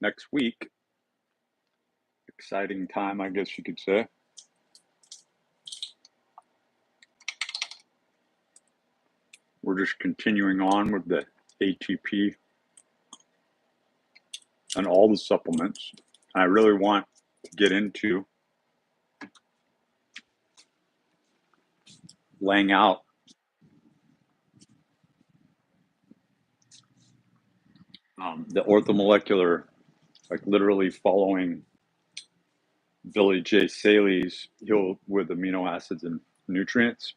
next week, exciting time, I guess you could say. We're just continuing on with the ATP and all the supplements. I really want to get into laying out the orthomolecular, like literally following Billy J. Saley's Heal with Amino Acids and Nutrients,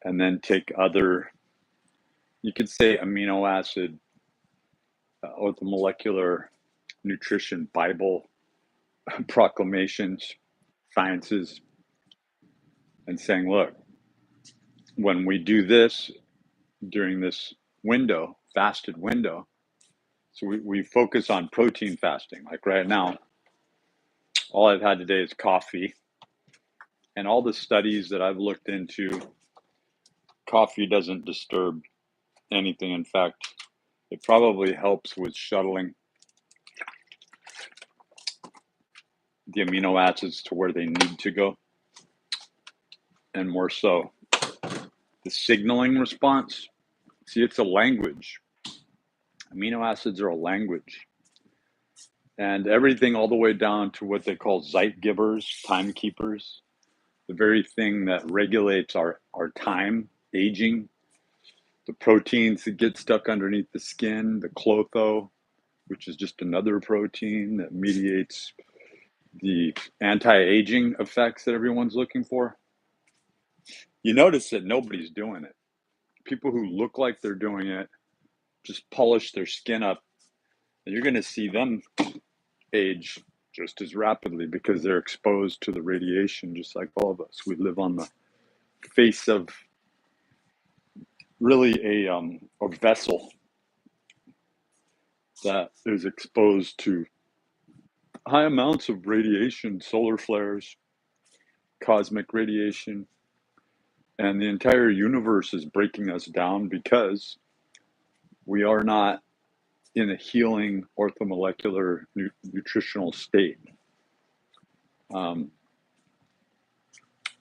and then take other, you could say, amino acid orthomolecular nutrition Bible proclamations, sciences, and saying, look, when we do this during this window, fasted window, so we focus on protein fasting. Like right now, all I've had today is coffee. And all the studies that I've looked into, coffee doesn't disturb anything. In fact, it probably helps with shuttling the amino acids to where they need to go. And more so, the signaling response. See, it's a language. Amino acids are a language. And everything all the way down to what they call zeitgebers, timekeepers, the very thing that regulates our time, aging, the proteins that get stuck underneath the skin, the clotho, which is just another protein that mediates the anti-aging effects that everyone's looking for. You notice that nobody's doing it. People who look like they're doing it just polish their skin up, and you're going to see them age just as rapidly because they're exposed to the radiation just like all of us. We live on the face of really a vessel that is exposed to high amounts of radiation, solar flares, cosmic radiation, and the entire universe is breaking us down because we are not in a healing orthomolecular nutritional state.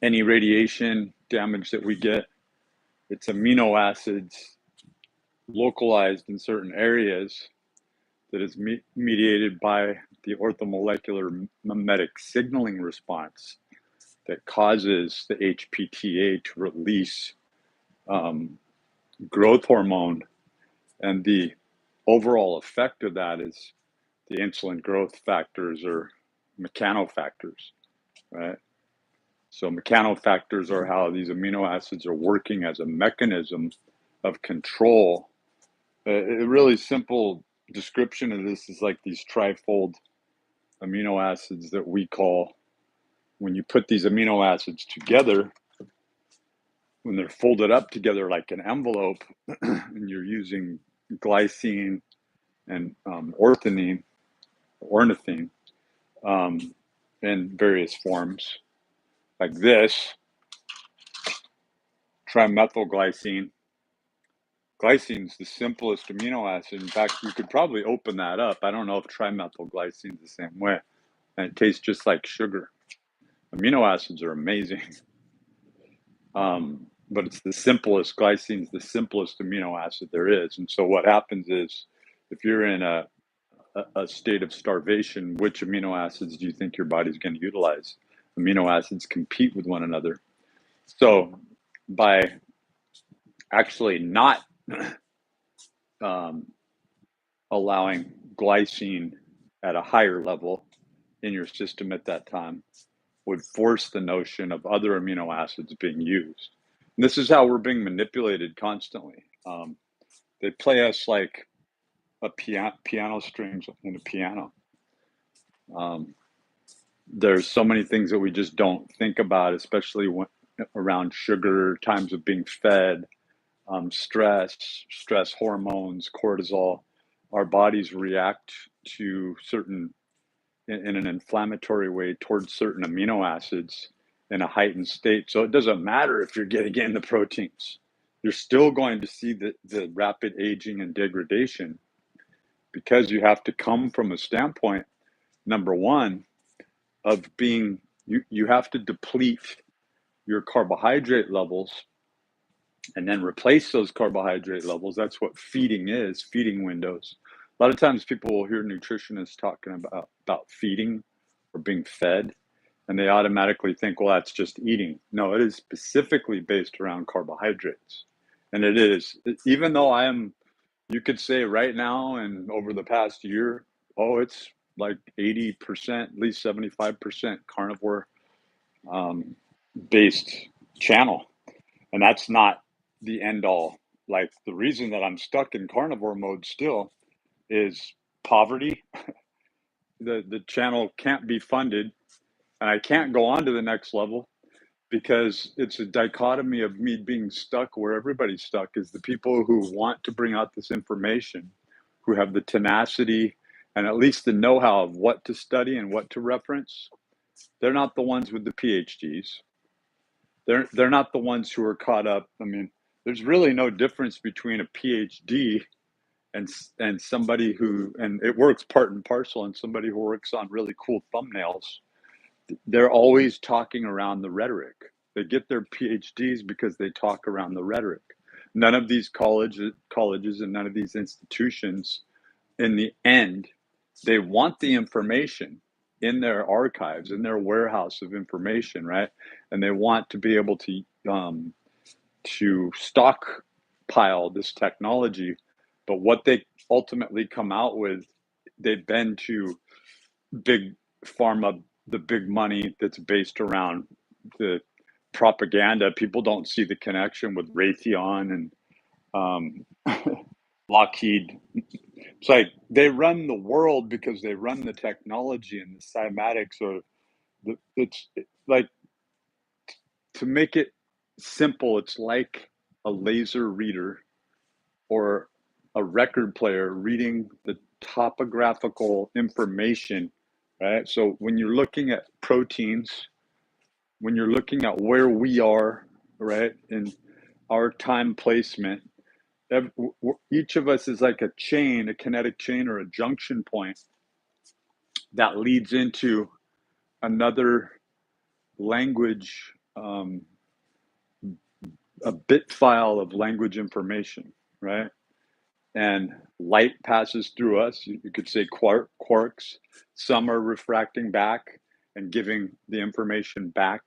Any radiation damage that we get, it's amino acids localized in certain areas that is mediated by the orthomolecular mimetic signaling response that causes the HPTA to release growth hormone. And the overall effect of that is the insulin growth factors or mechanofactors, right? So mechanofactors are how these amino acids are working as a mechanism of control. A really simple description of this is like these trifold amino acids that we call, when you put these amino acids together, when they're folded up together like an envelope, and you're using glycine and ornithine in various forms, like this, trimethylglycine. Glycine's the simplest amino acid. In fact, you could probably open that up. I don't know if trimethylglycine's the same way. And it tastes just like sugar. Amino acids are amazing. But it's the simplest. Glycine's the simplest amino acid there is. And so what happens is, if you're in a state of starvation, which amino acids do you think your body's going to utilize? Amino acids compete with one another. So by actually not allowing glycine at a higher level in your system at that time would force the notion of other amino acids being used. And this is how we're being manipulated constantly. They play us like a piano strings in a piano. There's so many things that we just don't think about, especially around sugar, times of being fed, stress hormones, cortisol. Our bodies react to certain, in an inflammatory way, towards certain amino acids in a heightened state. So it doesn't matter if you're getting in the proteins. You're still going to see the rapid aging and degradation because you have to come from a standpoint, number one, of being, you have to deplete your carbohydrate levels and then replace those carbohydrate levels. That's what feeding is, feeding windows. A lot of times people will hear nutritionists talking about feeding or being fed, and they automatically think, well, that's just eating. No, it is specifically based around carbohydrates. And it is, even though you could say right now and over the past year, oh, it's like 80%, at least 75% carnivore based channel. And that's not the end all. Like, the reason that I'm stuck in carnivore mode still is poverty. The channel can't be funded, and I can't go on to the next level because it's a dichotomy of me being stuck where everybody's stuck. Is the people who want to bring out this information, who have the tenacity and at least the know-how of what to study and what to reference. They're not the ones with the PhDs. They're not the ones who are caught up. I mean, there's really no difference between a PhD and somebody who, and it works part and parcel, and somebody who works on really cool thumbnails. They're always talking around the rhetoric. They get their PhDs because they talk around the rhetoric. None of these colleges and none of these institutions, in the end, they want the information in their archives, in their warehouse of information, right? And they want to be able to stockpile this technology. But what they ultimately come out with, they've been to big pharma, the big money that's based around the propaganda. People don't see the connection with Raytheon and Lockheed. It's like they run the world because they run the technology and the cymatics, or it's like, to make it simple, it's like a laser reader or a record player reading the topographical information, right? So when you're looking at proteins, when you're looking at where we are, right, in our time placement, each of us is like a chain, a kinetic chain or a junction point that leads into another language, a bit file of language information, right? And light passes through us. You could say quarks. Some are refracting back and giving the information back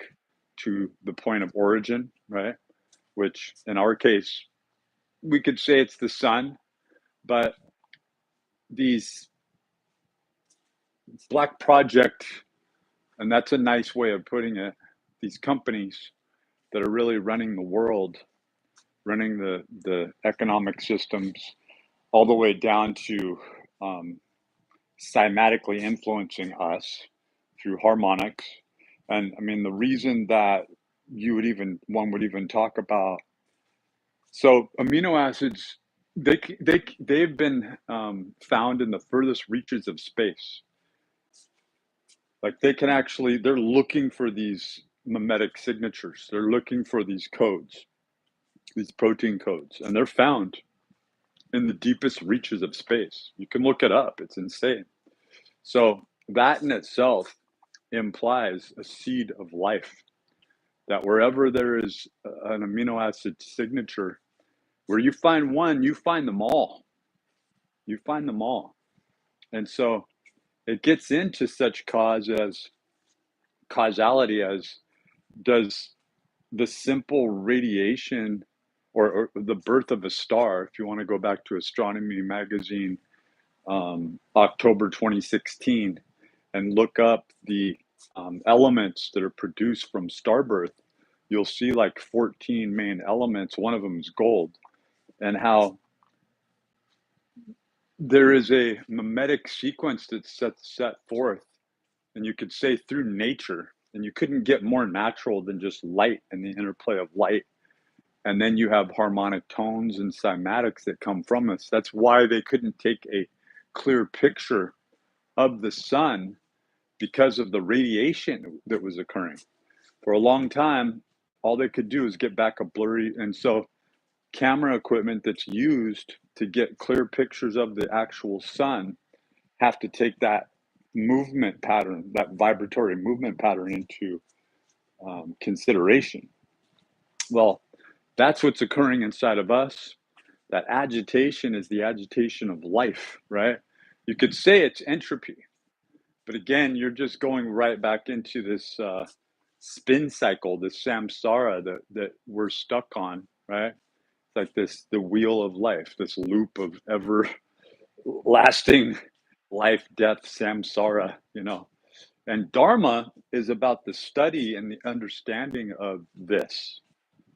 to the point of origin, right? Which in our case, we could say it's the sun, but these black project, and that's a nice way of putting it, these companies that are really running the world, running the economic systems, all the way down to cymatically influencing us through harmonics. And I mean, the reason that one would even talk about, so amino acids, they've been found in the furthest reaches of space. Like, they're looking for these mimetic signatures. They're looking for these codes, these protein codes, and they're found in the deepest reaches of space. You can look it up. It's insane. So that in itself implies a seed of life, that wherever there is an amino acid signature, where you find one, you find them all. You find them all. And so it gets into such causality as, does the simple radiation or the birth of a star, if you want to go back to Astronomy Magazine, October 2016, and look up the elements that are produced from star birth, you'll see like 14 main elements. One of them is gold, and how there is a mimetic sequence that's set forth, and you could say through nature, and you couldn't get more natural than just light and the interplay of light. And then you have harmonic tones and cymatics that come from us. That's why they couldn't take a clear picture of the sun, because of the radiation that was occurring. For a long time, all they could do is get back a blurry, and so camera equipment that's used to get clear pictures of the actual sun have to take that movement pattern, that vibratory movement pattern into consideration. Well, that's what's occurring inside of us. That agitation is the agitation of life, right? You could say it's entropy, but again, you're just going right back into this spin cycle, this samsara that we're stuck on, right? It's like the wheel of life, this loop of ever lasting life, death, samsara, And Dharma is about the study and the understanding of this,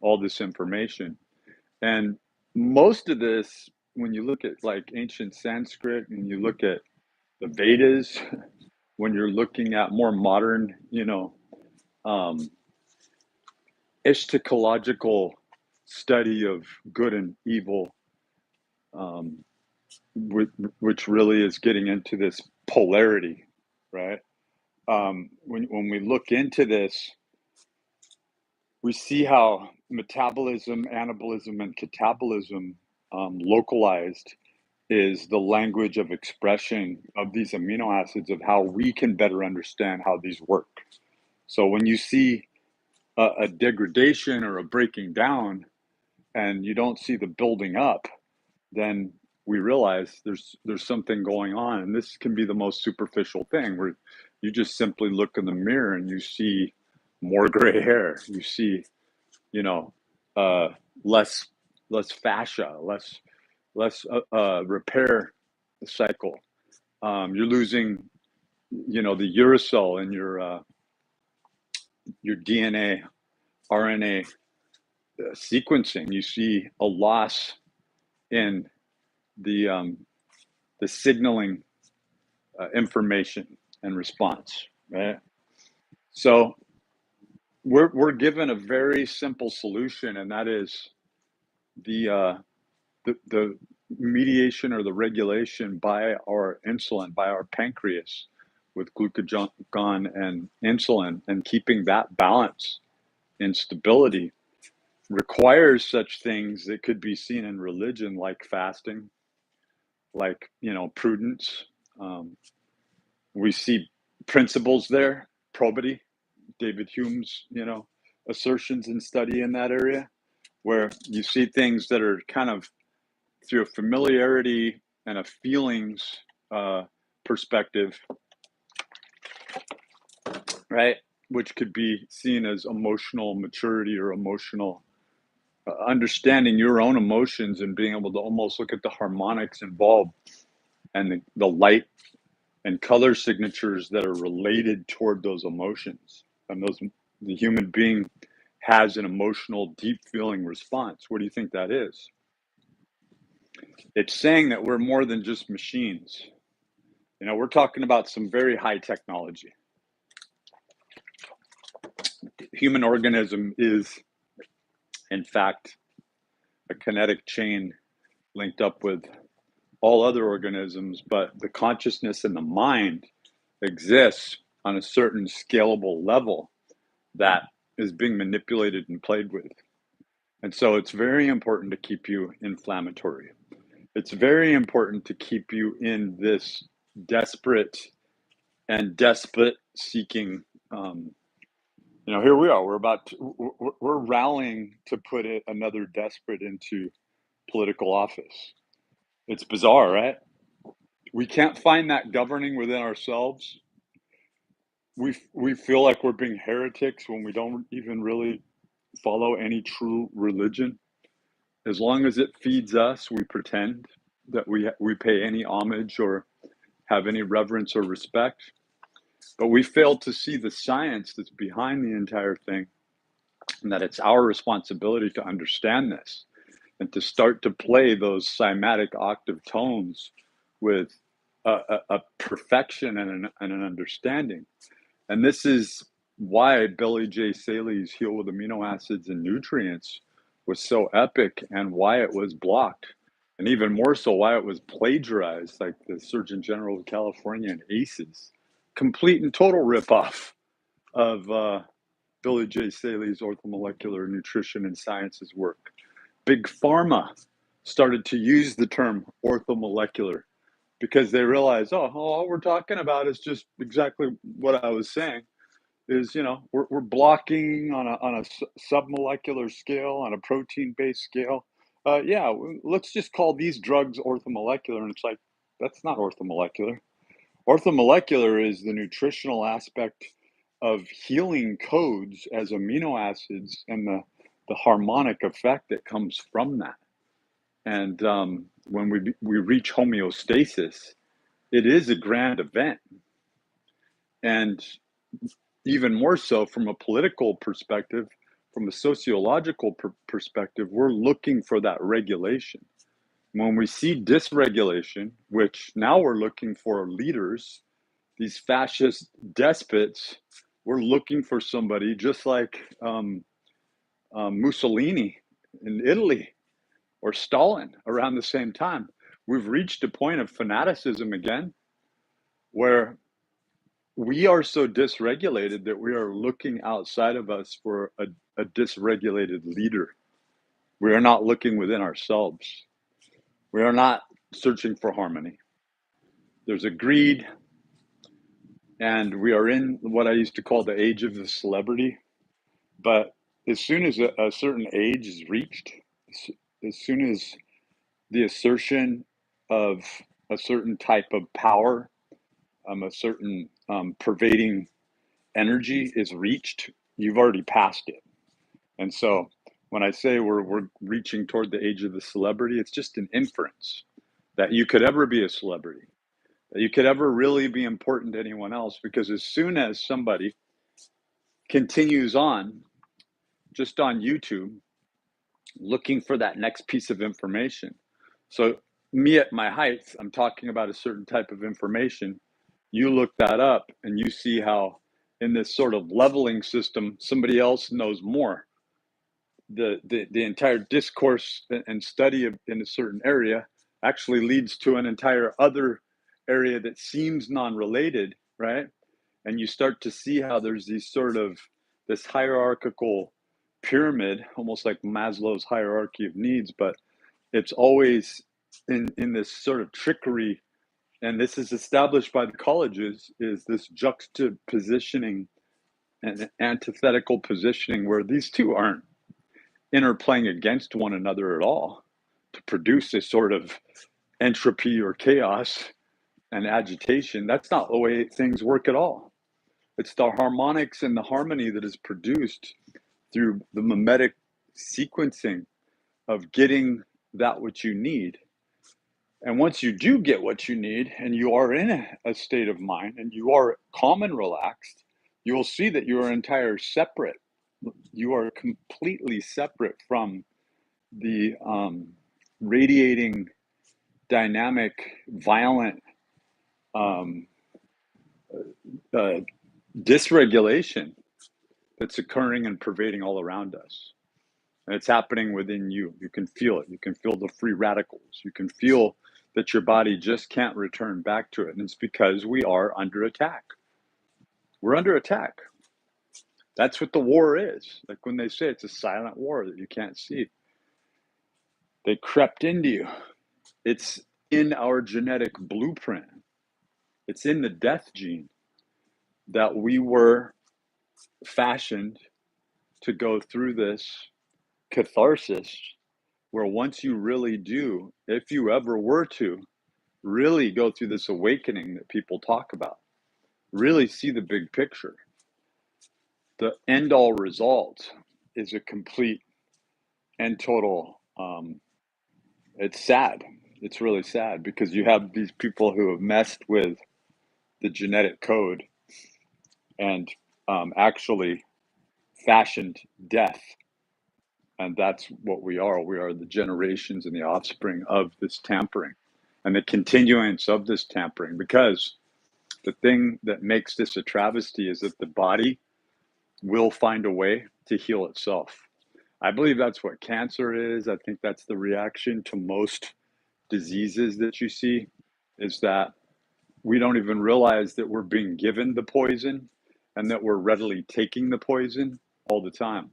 all this information. And most of this, when you look at like ancient Sanskrit and you look at the Vedas, when you're looking at more modern, eschatological study of good and evil, which really is getting into this polarity, right? When we look into this, we see how metabolism, anabolism, and catabolism localized is the language of expression of these amino acids, of how we can better understand how these work. So when you see a degradation or a breaking down and you don't see the building up, then we realize there's something going on. And this can be the most superficial thing, where you just simply look in the mirror and you see more gray hair. You see, less fascia, less repair cycle. You're losing, the uracil in your DNA, RNA sequencing. You see a loss in the signaling information and response, right? So we're given a very simple solution, and that is the mediation or the regulation by our insulin, by our pancreas, with glucagon and insulin, and keeping that balance and stability requires such things that could be seen in religion, like fasting, like prudence. We see principles there, probity, David Hume's assertions and study in that area, where you see things that are kind of through a familiarity and a feelings perspective, right? Which could be seen as emotional maturity or emotional understanding your own emotions, and being able to almost look at the harmonics involved and the light and color signatures that are related toward those emotions. And the human being has an emotional, deep feeling response. What do you think that is? It's saying that we're more than just machines. We're talking about some very high technology. The human organism is, in fact, a kinetic chain linked up with all other organisms, but the consciousness and the mind exists on a certain scalable level that is being manipulated and played with. And so it's very important to keep you inflammatory. It's very important to keep you in this desperate and despot seeking. Here we are. We're rallying to put another despot into political office. It's bizarre, right? We can't find that governing within ourselves. We feel like we're being heretics when we don't even really follow any true religion. As long as it feeds us, we pretend that we pay any homage or have any reverence or respect. But we fail to see the science that's behind the entire thing, and that it's our responsibility to understand this and to start to play those cymatic octave tones with a perfection and an understanding. And this is why Billy J. Saley's Heal with Amino Acids and Nutrients was so epic, and why it was blocked, and even more so why it was plagiarized, like the Surgeon General of California and ACEs. Complete and total ripoff of Billy J. Saley's orthomolecular nutrition and sciences work. Big Pharma started to use the term orthomolecular because they realized, oh, all we're talking about is just exactly what I was saying. Is, you know, we're blocking on a submolecular scale, on a protein-based scale. Yeah, let's just call these drugs orthomolecular, and it's like that's not orthomolecular. Orthomolecular is the nutritional aspect of healing codes as amino acids and the harmonic effect that comes from that. And when we reach homeostasis, it is a grand event. And even more so from a political perspective, from a sociological perspective, we're looking for that regulation. When we see dysregulation, which now we're looking for leaders, these fascist despots, we're looking for somebody just like Mussolini in Italy or Stalin around the same time. We've reached a point of fanaticism again where we are so dysregulated that we are looking outside of us for a dysregulated leader. We are not looking within ourselves. We are not searching for harmony. There's a greed, and we are in what I used to call the age of the celebrity. But as soon as a certain age is reached, as soon as the assertion of a certain type of power, a certain pervading energy is reached, you've already passed it. And so when I say we're reaching toward the age of the celebrity, it's just an inference that you could ever be a celebrity, that you could ever really be important to anyone else, because as soon as somebody continues on just on YouTube looking for that next piece of information. So me at my height, I'm talking about a certain type of information. You look that up and you see how in this sort of leveling system, somebody else knows more. The entire discourse and study of, in a certain area actually leads to an entire other area that seems non-related, right? And you start to see how there's these sort of this hierarchical pyramid, almost like Maslow's hierarchy of needs, but it's always in this sort of trickery. And this is established by the colleges, is this juxtapositioning and antithetical positioning where these two aren't interplaying against one another at all to produce this sort of entropy or chaos and agitation. That's not the way things work at all. It's the harmonics and the harmony that is produced through the mimetic sequencing of getting that which you need. And once you do get what you need and you are in a state of mind and you are calm and relaxed, you will see that you are entire separate. You are completely separate from the radiating, dynamic, violent dysregulation that's occurring and pervading all around us. And it's happening within you. You can feel it. You can feel the free radicals. You can feel that your body just can't return back to it. And it's because we are under attack. We're under attack. That's what the war is. Like when they say it's a silent war that you can't see. They crept into you. It's in our genetic blueprint. It's in the death gene that we were fashioned to go through this catharsis, where once you really do, if you ever were to really go through this awakening that people talk about, really see the big picture, the end all result is a complete and total, it's sad. It's really sad because you have these people who have messed with the genetic code and actually fashioned death. And that's what we are. We are the generations and the offspring of this tampering and the continuance of this tampering, because the thing that makes this a travesty is that the body will find a way to heal itself. I believe that's what cancer is. I think that's the reaction to most diseases that you see, is that we don't even realize that we're being given the poison and that we're readily taking the poison all the time.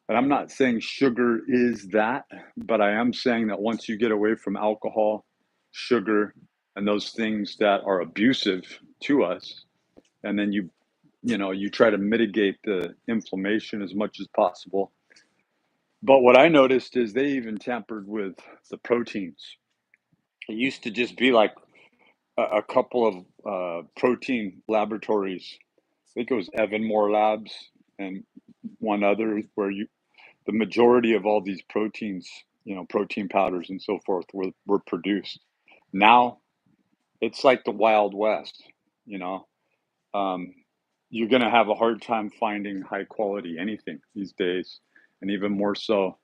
And I'm not saying sugar is that, but I am saying that once you get away from alcohol, sugar, and those things that are abusive to us, and then you try to mitigate the inflammation as much as possible. But what I noticed is they even tampered with the proteins. It used to just be like a couple of protein laboratories. I think it was Evanmore Labs and one other where the majority of all these proteins, protein powders and so forth were produced. Now it's like the Wild West, you know. Um, you're going to have a hard time finding high quality anything these days. And even more so,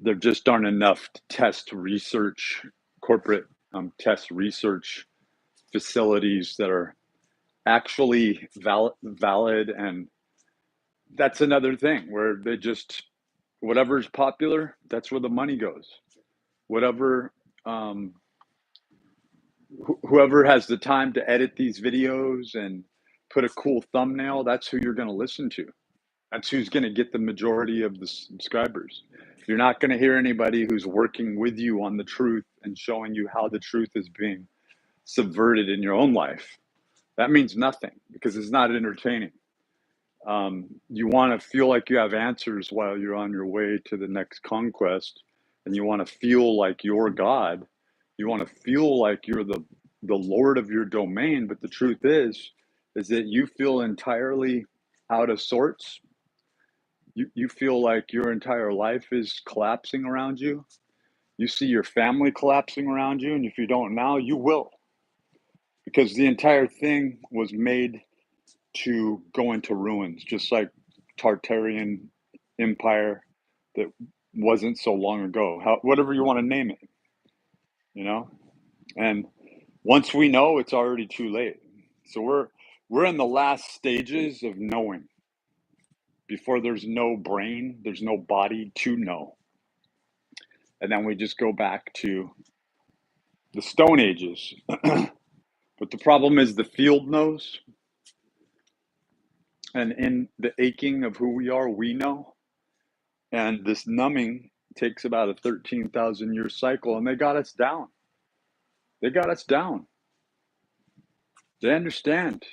there just aren't enough test research, corporate test research facilities that are actually valid. And that's another thing where they just, whatever's popular, that's where the money goes. Whatever, whoever has the time to edit these videos and put a cool thumbnail, that's who you're going to listen to. That's who's going to get the majority of the subscribers. You're not going to hear anybody who's working with you on the truth and showing you how the truth is being subverted in your own life. That means nothing because it's not entertaining. You want to feel like you have answers while you're on your way to the next conquest, and you want to feel like you're God. You want to feel like you're the Lord of your domain. But the truth is that you feel entirely out of sorts. You feel like your entire life is collapsing around you. You see your family collapsing around you, and if you don't now, you will. Because the entire thing was made to go into ruins, just like Tartarian Empire that wasn't so long ago. Whatever you want to name it, And once we know, it's already too late. So we're in the last stages of knowing. Before there's no brain, there's no body to know. And then we just go back to the Stone Ages. But the problem is the field knows. And in the aching of who we are, we know. And this numbing takes about a 13,000 year cycle, and they got us down. They got us down. They understand.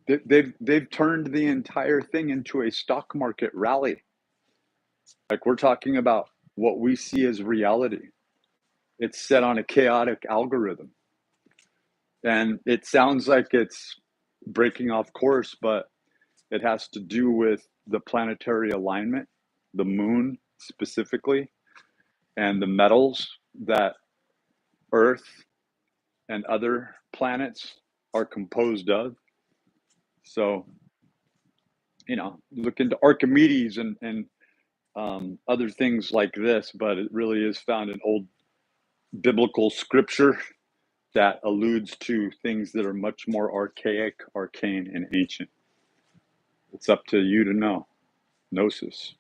They've turned the entire thing into a stock market rally. Like we're talking about what we see as reality. It's set on a chaotic algorithm. And it sounds like it's breaking off course, but it has to do with the planetary alignment, the moon specifically, and the metals that Earth and other planets are composed of. So, look into Archimedes and other things like this, but it really is found in old biblical scripture that alludes to things that are much more archaic, arcane, and ancient. It's up to you to know. Gnosis.